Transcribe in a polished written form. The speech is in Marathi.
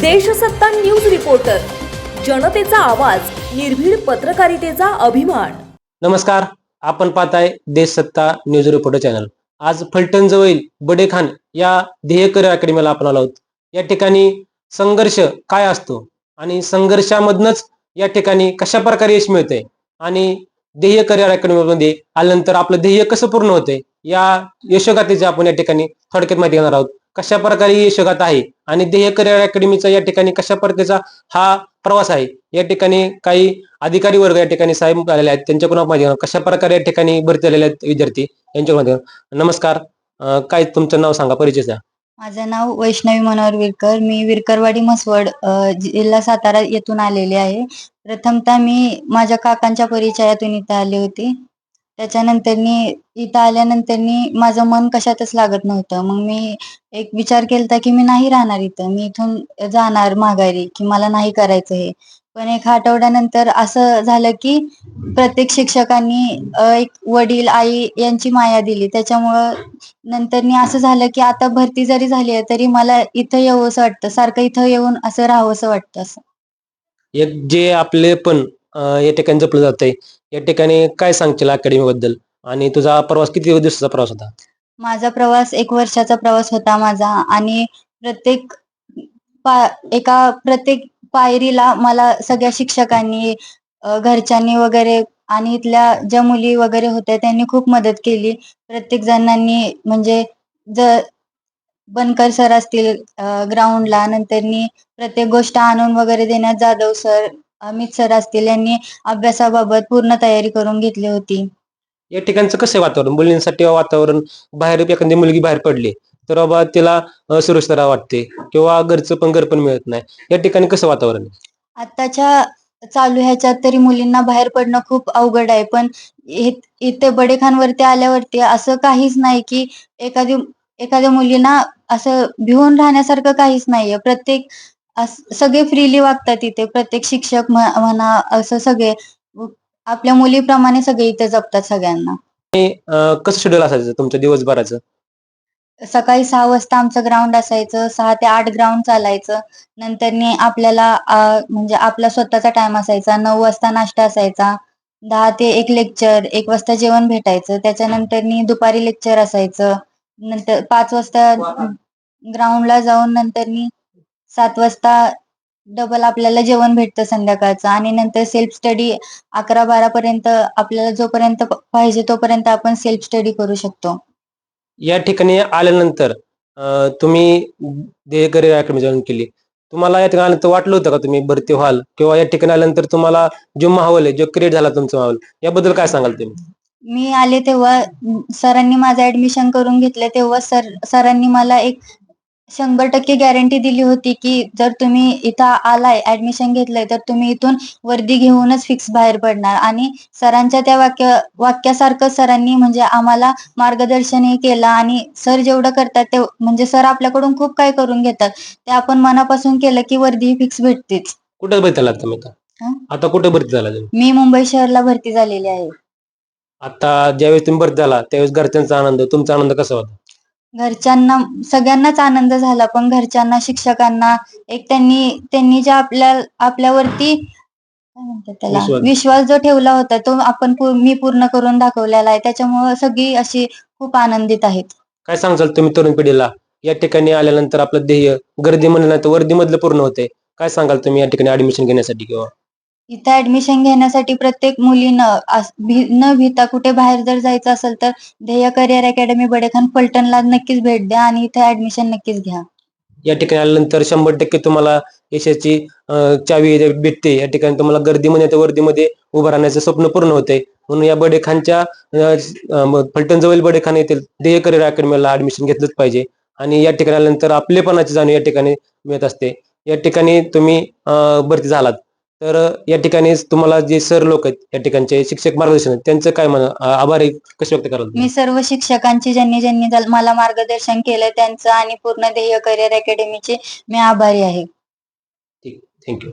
देशसत्ता न्यूज रिपोर्टर, जनतेचा आवाज, निर्भीड पत्रकारितेचा अभिमान। नमस्कार, आपण पाहताय देशसत्ता न्यूज रिपोर्टर चॅनल। आज फलटण जवळील बडेखान या ध्येयकर अकॅडमीला आपण आलो आहोत। या ठिकाणी संघर्ष काय असतो आणि संघर्षामधनच या ठिकाणी कशा प्रकारे यश मिळते आणि ध्येय करिअर अकॅडमीमध्ये आल्यानंतर आपलं ध्येय कसं पूर्ण होते या यशोगाथेची आपण या ठिकाणी थोडक्यात माहिती घेणार आहोत। कशा प्रकारे यशोगाथा आहे आणि ध्येय करिअर अकॅडमीचा या ठिकाणी कशा प्रकारचा हा प्रवास आहे, या ठिकाणी काही अधिकारी वर्ग या ठिकाणी साहेब आलेले आहेत, त्यांच्याकडून आपण माहिती घेणार कशा प्रकारे या ठिकाणी भरती झालेले आहेत विद्यार्थी यांच्यामध्ये। नमस्कार, काय तुमचं नाव सांगा, परिचय द्या। माझं नाव वैष्णवी मनोहर विरकर, मी विरकरवाडी म्हसवड जिल्हा सातारा येथून आलेले आहे। प्रथमतः मी माझ्या काकांच्या परिचयातून इथं आले होते। त्याच्यानंतरनी इथं आल्यानंतरनी माझं मन कशातच लागत नव्हतं। मग मी एक विचार केलता की मी नाही राहणार इथं, मी इथून जाणार माघारी, की मला नाही करायचं हे। पण एक आठवड्यानंतर असं झालं की प्रत्येक शिक्षकांनी एक वडील आई यांची माया दिली, त्याच्यामुळं नंतरनी असं झालं की आता भरती जरी झाली आहे तरी मला इथं यावंसं वाटतं, सारखं इथं येऊन असं राहावंसं वाटतं असं। एक जे आपले पण या ठिकाणी जपलं जातंय, या ठिकाणी काय सांगशील अकॅडमी बद्दल आणि तुझा प्रवास किती दिवसाचा प्रवास होता? माझा प्रवास 1 वर्षाचा प्रवास होता माझा आणि प्रत्येक प्रत्येक पायरीला मला सगळ्या शिक्षकांनी घरच्यांनी वगैरे आणि इथल्या ज्या मुली वगैरे होत्या त्यांनी खूप मदत केली। प्रत्येक जणांनी म्हणजे बनकर सर असतील ग्राउंडला, नंतरनी प्रत्येक गोष्ट आणून वगैरे देण्यात जाधव सर, अमित सर असतील, यांनी अभ्यासाबाबत पूर्ण तयारी करून घेतली होती। या ठिकाणचं कसं वातावरण मुलींसाठी? वातावरण बाहेर एखादी मुलगी बाहेर पडली तर बाबा तिला असुरक्षितता वाटते किंवा घरचं पण घर पण मिळत नाही, या ठिकाणी कसं वातावरण आहे? आत्ताच्या चालू ह्याच्यात तरी मुलींना बाहेर पडणं खूप अवघड आहे, पण इथे बडेखानवरती आल्यावरती असं काहीच नाही की एखाद्या मुलींना असं भिवून राहण्यासारखं काहीच नाहीये। सगळे फ्रीली वागतात इथे, प्रत्येक शिक्षक म्हणा असं सगळे आपल्या मुलीप्रमाणे सगळे इथे जपतात सगळ्यांना। आणि कसं शेड्यूल असायचं तुमच्या दिवसभराचं? सकाळी 6 वाजता आमचं ग्राउंड असायचं, 6 ते 8 ग्राउंड चालायचं। नंतरनी आपल्याला म्हणजे आपला स्वतःचा टाइम असायचा, 9 वाजता नाश्ता असायचा, 10 ते 1 लेक्चर, 1 वाजता जेवण भेटायचं, त्याच्यानंतरनी दुपारी लेक्चर असायचं, नंतर 5 वाजता ग्राउंडला जाऊन नंतरनी 7 वाजता डबल आपल्याला जेवण भेटतं संध्याकाळचं आणि नंतर सेल्फ स्टडी 11-12 पर्यंत आपल्याला जोपर्यंत पाहिजे तोपर्यंत आपण सेल्फ स्टडी करू शकतो। या ठिकाणी आल्यानंतर तुम्ही ध्येय करिअर अकॅडमी जॉईन केली, तुम्हाला या ठिकाणी आल्यानंतर वाटलं होतं का तुम्ही भरती व्हाल किंवा या ठिकाणी आल्यानंतर तुम्हाला जो माहोल आहे, जो क्रिएट झाला तुमचा माहोल, याबद्दल काय सांगाल तुम्ही? मी आले तेव्हा सरांनी माझं ऍडमिशन करून घेतलं तेव्हा सरांनी मला एक 100% गॅरंटी दिली होती की जर तुम्ही इथं आलाय, ऍडमिशन घेतलंय, तर तुम्ही इथून वर्दी घेऊनच फिक्स बाहेर पडणार। आणि सरांच्या त्या वाक्यासारखं सरांनी म्हणजे आम्हाला मार्गदर्शनही केलं आणि सर जेवढं करतात ते म्हणजे सर आपल्याकडून खूप काही करून घेतात, ते आपण मनापासून केलं की वर्दी फिक्स भेटतेच। कुठे भरती झाला तुम्ही आता कुठे भरती झाला तुम्ही? मी मुंबई शहरला भरती झालेली आहे। आता ज्यावेळेस तुम्ही भरती झाला त्यावेळेस घरच्यांचा आनंद, तुमचा आनंद कसा होता? घरच्यांना सगळ्यांनाच आनंद झाला, पण घरच्यांना, शिक्षकांना एक त्यांनी जे आपल्यावरती काय म्हणतात त्याला विश्वास जो ठेवला होता तो मी पूर्ण करून दाखवलेला आहे, त्याच्यामुळे सगळी अशी खूप आनंदित आहेत। काय सांगाल तुम्ही तरुण पिढीला या ठिकाणी आल्यानंतर आपलं ध्येय गर्दी म्हणलं तर वर्दी मधलं पूर्ण होते, काय सांगाल तुम्ही या ठिकाणी ऍडमिशन घेण्यासाठी? किंवा इथं ऍडमिशन घेण्यासाठी प्रत्येक मुलीनं न भीता कुठे बाहेर जर जायचं असेल तर ध्येय करिअर अकॅडमी बडेखान फलटणला नक्कीच भेट द्या आणि इथे ऍडमिशन नक्कीच घ्या। या ठिकाणी आल्यानंतर 100% तुम्हाला यशाची चावी भेटते। या ठिकाणी तुम्हाला गर्दीमध्ये तर वर्दीमध्ये उभं राहण्याचं स्वप्न पूर्ण होते। म्हणून या बडेखानच्या फलटण जवळ बडेखान येथील ध्येय करिअर अकॅडमीला ऍडमिशन घेतलंच पाहिजे आणि या ठिकाणी आल्यानंतर आपलेपणाची जाणीव या ठिकाणी मिळत असते। या ठिकाणी तुम्ही भरती झालात तर या ठिकाणी तुम्हाला जे सर लोक आहेत, या ठिकाणचे शिक्षक मार्गदर्शन आहेत, त्यांचं काय आभार कसे व्यक्त कराल? मी सर्व शिक्षकांची ज्यांनी मला मार्गदर्शन केलं त्यांचं आणि पूर्ण ध्येय करिअर अकॅडमीचे मी आभारी आहे। ठीक, थँक्यू।